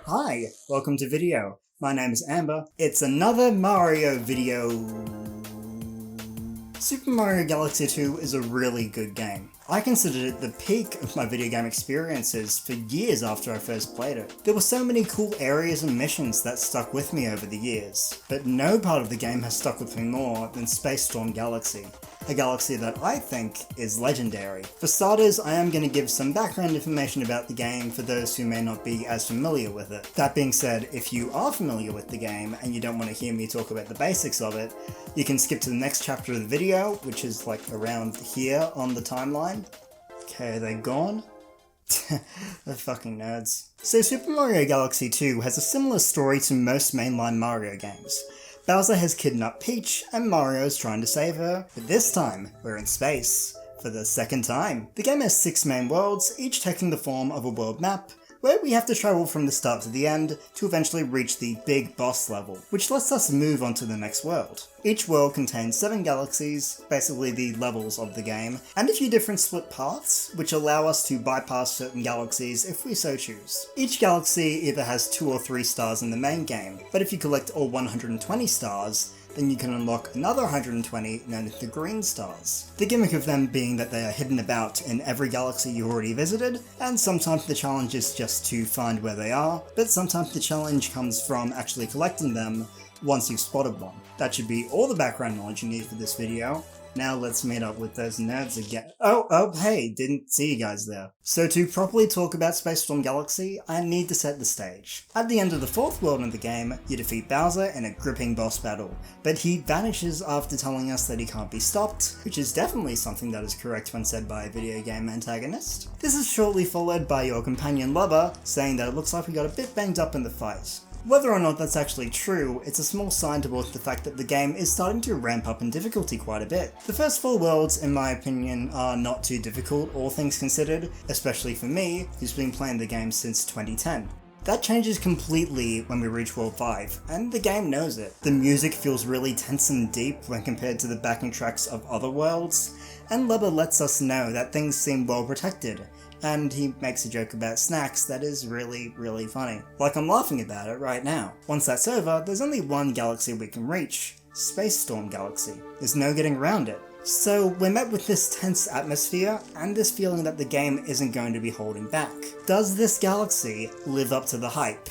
Hi, welcome to video. My name is Amber. It's another Mario video. Super Mario Galaxy 2 is a really good game. I considered it the peak of my video game experiences for years after I first played it. There were so many cool areas and missions that stuck with me over the years, but no part of the game has stuck with me more than Space Storm Galaxy. A galaxy that I think is legendary. For starters, I am going to give some background information about the game for those who may not be as familiar with it. That being said, if you are familiar with the game and you don't want to hear me talk about the basics of it, you can skip to the next chapter of the video, which is like around here on the timeline. Okay, they're gone. They're fucking nerds. So Super Mario Galaxy 2 has a similar story to most mainline Mario games. Bowser has kidnapped Peach, and Mario is trying to save her, but this time, we're in space. For the second time. The game has 6 main worlds, each taking the form of a world map, where we have to travel from the start to the end to eventually reach the big boss level, which lets us move on to the next world. Each world contains 7 galaxies, basically the levels of the game, and a few different split paths, which allow us to bypass certain galaxies if we so choose. Each galaxy either has 2 or 3 stars in the main game, but if you collect all 120 stars, then you can unlock another 120 known as the green stars. The gimmick of them being that they are hidden about in every galaxy you already visited, and sometimes the challenge is just to find where they are, but sometimes the challenge comes from actually collecting them once you've spotted one. That should be all the background knowledge you need for this video. Now let's meet up with those nerds again. Oh, hey, didn't see you guys there. So to properly talk about Space Storm Galaxy, I need to set the stage. At the end of the 4th world in the game, you defeat Bowser in a gripping boss battle, but he vanishes after telling us that he can't be stopped, which is definitely something that is correct when said by a video game antagonist. This is shortly followed by your companion Lubba saying that it looks like we got a bit banged up in the fight. Whether or not that's actually true, it's a small sign towards the fact that the game is starting to ramp up in difficulty quite a bit. The first 4 worlds, in my opinion, are not too difficult, all things considered, especially for me, who's been playing the game since 2010. That changes completely when we reach World 5, and the game knows it. The music feels really tense and deep when compared to the backing tracks of other worlds, and Lubba lets us know that things seem well protected. And he makes a joke about snacks that is really, really funny. Like I'm laughing about it right now. Once that's over, there's only one galaxy we can reach. Space Storm Galaxy. There's no getting around it. So we're met with this tense atmosphere, and this feeling that the game isn't going to be holding back. Does this galaxy live up to the hype?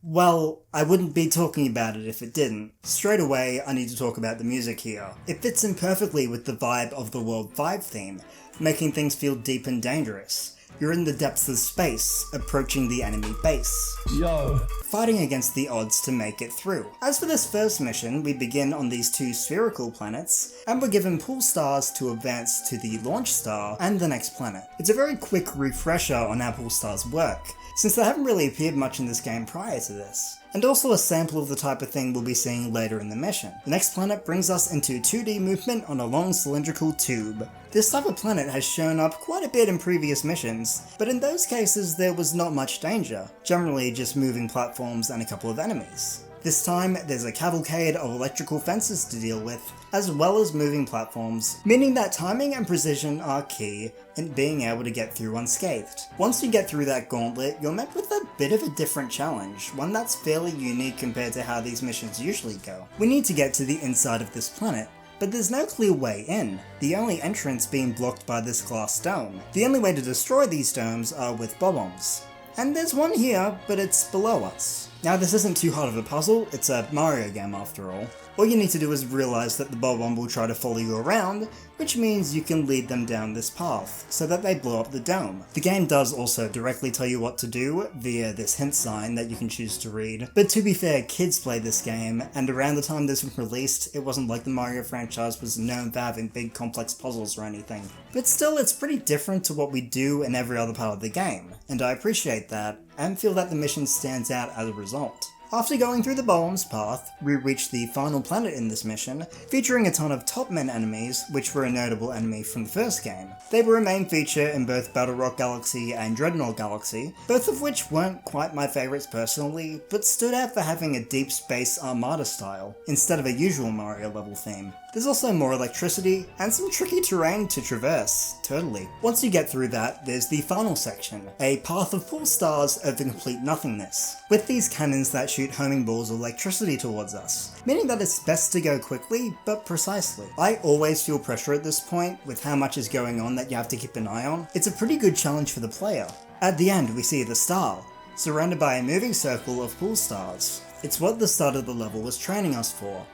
Well, I wouldn't be talking about it if it didn't. Straight away, I need to talk about the music here. It fits in perfectly with the vibe of the World 5 theme, making things feel deep and dangerous. You're in the depths of space, approaching the enemy base. Yo! Fighting against the odds to make it through. As for this first mission, we begin on these 2 spherical planets, and we're given pool stars to advance to the launch star and the next planet. It's a very quick refresher on how pool stars work, since they haven't really appeared much in this game prior to this. And also a sample of the type of thing we'll be seeing later in the mission. The next planet brings us into 2D movement on a long cylindrical tube. This type of planet has shown up quite a bit in previous missions, but in those cases there was not much danger, generally just moving platforms and a couple of enemies. This time, there's a cavalcade of electrical fences to deal with, as well as moving platforms, meaning that timing and precision are key in being able to get through unscathed. Once you get through that gauntlet, you're met with a bit of a different challenge, one that's fairly unique compared to how these missions usually go. We need to get to the inside of this planet, but there's no clear way in, the only entrance being blocked by this glass dome. The only way to destroy these domes are with bob-ombs. And there's one here, but it's below us. Now this isn't too hard of a puzzle, it's a Mario game after all. All you need to do is realize that the bob-omb will try to follow you around, which means you can lead them down this path, so that they blow up the dome. The game does also directly tell you what to do via this hint sign that you can choose to read, but to be fair, kids play this game, and around the time this was released, it wasn't like the Mario franchise was known for having big complex puzzles or anything. But still, it's pretty different to what we do in every other part of the game, and I appreciate that, and feel that the mission stands out as a result. After going through the Bombs path, we reached the final planet in this mission, featuring a ton of Topmen enemies, which were a notable enemy from the first game. They were a main feature in both Battle Rock Galaxy and Dreadnought Galaxy, both of which weren't quite my favourites personally, but stood out for having a deep space Armada style, instead of a usual Mario level theme. There's also more electricity, and some tricky terrain to traverse, totally. Once you get through that, there's the final section, a path of 4 stars over complete nothingness, with these cannons that shoot homing balls of electricity towards us, meaning that it's best to go quickly, but precisely. I always feel pressure at this point, with how much is going on that you have to keep an eye on. It's a pretty good challenge for the player. At the end, we see the star, surrounded by a moving circle of pool stars. It's what the start of the level was training us for.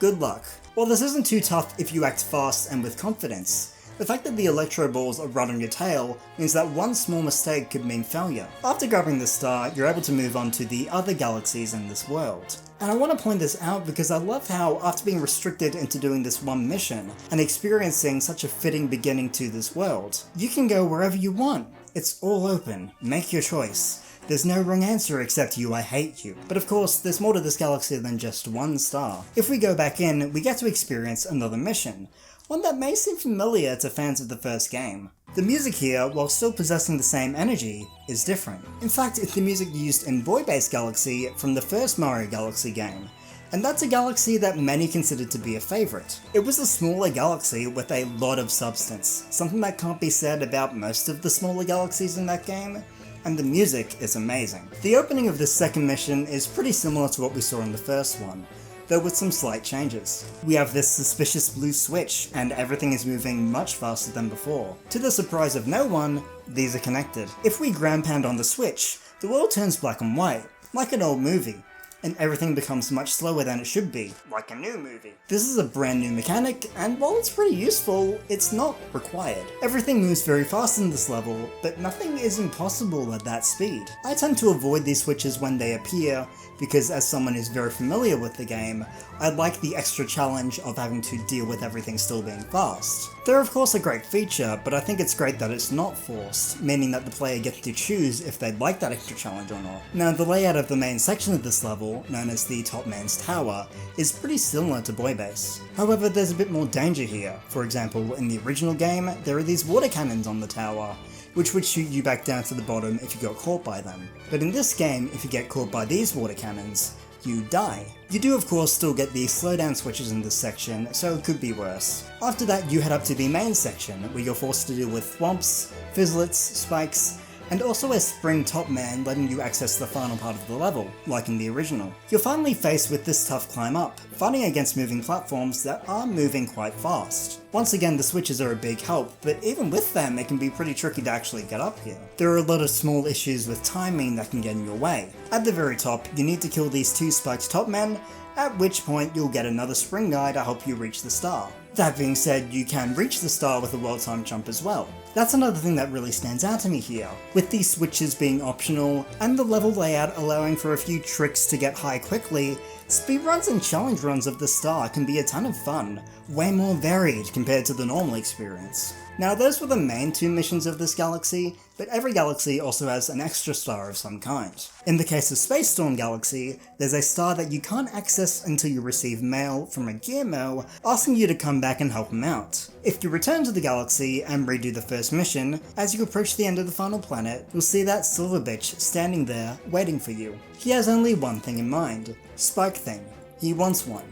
Good luck. While this isn't too tough if you act fast and with confidence, the fact that the electro balls are right on your tail means that one small mistake could mean failure. After grabbing the star, you're able to move on to the other galaxies in this world. And I want to point this out because I love how, after being restricted into doing this one mission, and experiencing such a fitting beginning to this world, you can go wherever you want. It's all open. Make your choice. There's no wrong answer except you, I hate you. But of course, there's more to this galaxy than just one star. If we go back in, we get to experience another mission, one that may seem familiar to fans of the first game. The music here, while still possessing the same energy, is different. In fact, it's the music used in Boy Base Galaxy from the first Mario Galaxy game. And that's a galaxy that many consider to be a favourite. It was a smaller galaxy with a lot of substance, something that can't be said about most of the smaller galaxies in that game, and the music is amazing. The opening of this second mission is pretty similar to what we saw in the first one, though with some slight changes. We have this suspicious blue switch, and everything is moving much faster than before. To the surprise of no one, these are connected. If we ground pound on the switch, the world turns black and white, like an old movie, and everything becomes much slower than it should be, like a new movie. This is a brand new mechanic, and while it's pretty useful, it's not required. Everything moves very fast in this level, but nothing is impossible at that speed. I tend to avoid these switches when they appear, because as someone who's very familiar with the game, I like the extra challenge of having to deal with everything still being fast. They're of course a great feature, but I think it's great that it's not forced, meaning that the player gets to choose if they'd like that extra challenge or not. Now, the layout of the main section of this level, known as the Topman's Tower, is pretty similar to Boy Base. However, there's a bit more danger here. For example, in the original game, there are these water cannons on the tower, which would shoot you back down to the bottom if you got caught by them. But in this game, if you get caught by these water cannons, you die. You do of course still get the slowdown switches in this section, so it could be worse. After that, you head up to the main section, where you're forced to deal with thwomps, fizzlets, spikes, and also a spring top man letting you access the final part of the level, like in the original. You're finally faced with this tough climb up, fighting against moving platforms that are moving quite fast. Once again, the switches are a big help, but even with them, it can be pretty tricky to actually get up here. There are a lot of small issues with timing that can get in your way. At the very top, you need to kill these 2 spiked top men, at which point you'll get another spring guy to help you reach the star. That being said, you can reach the star with a well-timed jump as well. That's another thing that really stands out to me here, with these switches being optional, and the level layout allowing for a few tricks to get high quickly. Speedruns and challenge runs of the star can be a ton of fun, way more varied compared to the normal experience. Now, those were the main 2 missions of this galaxy, but every galaxy also has an extra star of some kind. In the case of Space Storm Galaxy, there's a star that you can't access until you receive mail from a Guillermo asking you to come back and help him out. If you return to the galaxy and redo the first mission, as you approach the end of the final planet, you'll see that silver bitch standing there, waiting for you. He has only one thing in mind: Spike Thing. He wants one.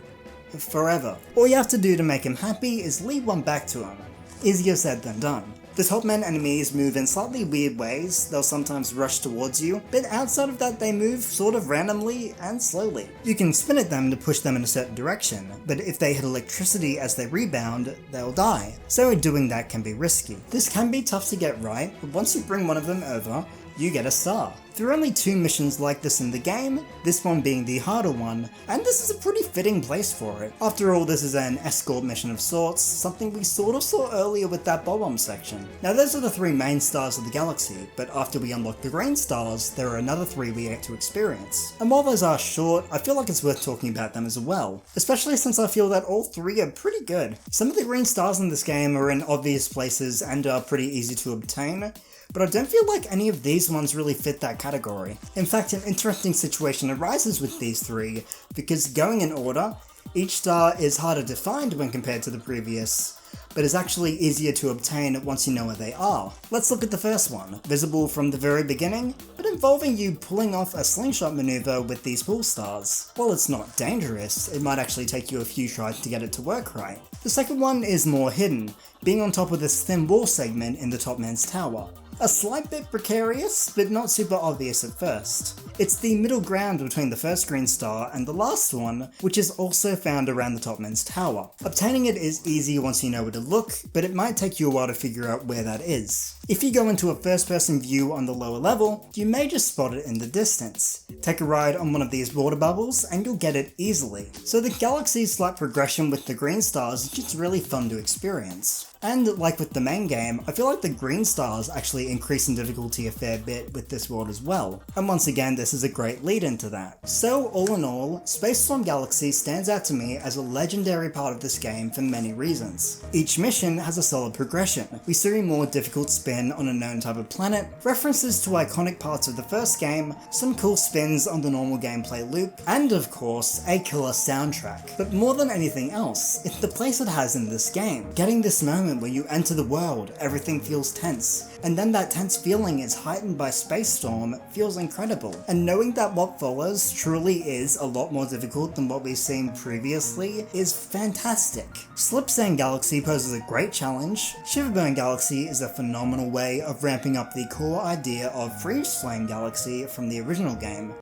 Forever. All you have to do to make him happy is leave one back to him. Easier said than done. The Topman enemies move in slightly weird ways. They'll sometimes rush towards you, but outside of that they move sort of randomly and slowly. You can spin at them to push them in a certain direction, but if they hit electricity as they rebound, they'll die. So doing that can be risky. This can be tough to get right, but once you bring one of them over, you get a star. There are only 2 missions like this in the game, this one being the harder one, and this is a pretty fitting place for it. After all, this is an escort mission of sorts, something we sort of saw earlier with that Bob-omb section. Now those are the 3 main stars of the galaxy, but after we unlock the green stars, there are another 3 we get to experience. And while those are short, I feel like it's worth talking about them as well, especially since I feel that all 3 are pretty good. Some of the green stars in this game are in obvious places and are pretty easy to obtain, but I don't feel like any of these ones really fit that category. In fact, an interesting situation arises with these three, because going in order, each star is harder to find when compared to the previous, but is actually easier to obtain once you know where they are. Let's look at the first one, visible from the very beginning, but involving you pulling off a slingshot maneuver with these pool stars. While it's not dangerous, it might actually take you a few tries to get it to work right. The second one is more hidden, being on top of this thin wall segment in the top man's tower. A slight bit precarious, but not super obvious at first. It's the middle ground between the first green star and the last one, which is also found around the top man's tower. Obtaining it is easy once you know where to look, but it might take you a while to figure out where that is. If you go into a first person view on the lower level, you may just spot it in the distance. Take a ride on one of these water bubbles and you'll get it easily. So the galaxy's slight progression with the green stars is just really fun to experience. And like with the main game, I feel like the green stars actually increase in difficulty a fair bit with this world as well. And once again, this is a great lead into that. So all in all, Space Storm Galaxy stands out to me as a legendary part of this game for many reasons. Each mission has a solid progression. We see a more difficult spin on a known type of planet, references to iconic parts of the first game, some cool spins on the normal gameplay loop, and of course, a killer soundtrack. But more than anything else, it's the place it has in this game. Getting this moment where you enter the world, everything feels tense, and then that tense feeling is heightened by Space Storm feels incredible. And knowing that what follows truly is a lot more difficult than what we've seen previously is fantastic. Slip Sand Galaxy poses a great challenge, Shiverburn Galaxy is a phenomenal way of ramping up the core idea of Freeze Flame Galaxy from the original game.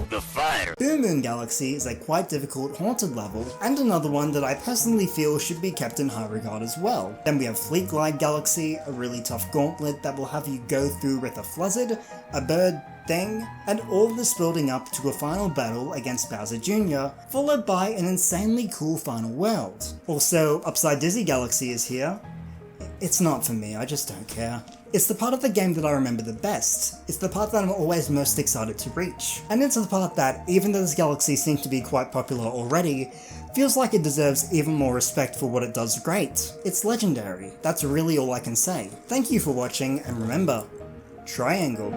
The fire. Boom Boom Galaxy is a quite difficult haunted level, and another one that I personally feel should be kept in high regard as well. Then we have Fleet Glide Galaxy, a really tough gauntlet that will have you go through with a Fluzzard, a bird thing, and all this building up to a final battle against Bowser Jr., followed by an insanely cool final world. Also, Upside Dizzy Galaxy is here. It's not for me, I just don't care. It's the part of the game that I remember the best. It's the part that I'm always most excited to reach. And it's the part that, even though this galaxy seems to be quite popular already, feels like it deserves even more respect for what it does great. It's legendary. That's really all I can say. Thank you for watching, and remember, Triangle.